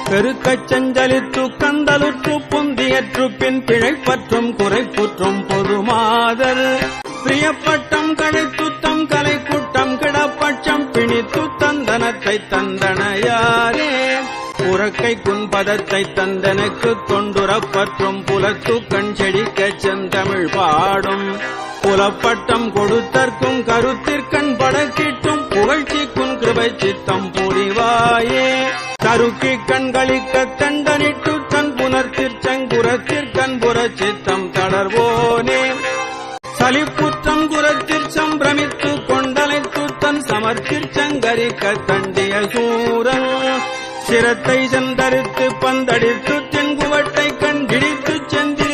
பெருக்கச் செஞ்சலித்து கந்தலுற்று புந்தியற்று பின் பிழைப்பற்றும் குறைப்புற்றும் பொதுமாதர் பிரியப்பட்டம் கழைத்துத்தம் கலை கூட்டம் கிடப்பட்சம் பிணித்து தந்தனத்தை தந்தனையாரே புறக்கை குன்பதத்தை தந்தனுக்கு தொண்டுறப்பற்றும் புலத்து கண் செடிக்கச் செந்தமிழ் பாடும் புலப்பட்டம் கொடுத்தற்கும் கருத்திற்கண் படக்கிட்டும் புகழ்ச்சிக்குன் கிருபை சித்தம் புரிவாயே தருக்கி கண்களிக்கத் தண்டனிட்டு தன் புனர்த்திற்சங்குரத்திற்கண் புறச்சித்தம் தளர்வோனே சலிப்புற்றம் குரத்திற் சம்பிரமித்து கொண்டலைத்து தன் சமர்த்திற்சங்கரிக்க தண்டிய சூரன் சிரத்தை செந்தரித்து பந்தடித்து தென்குவட்டை கண்டிடித்துச் செந்தி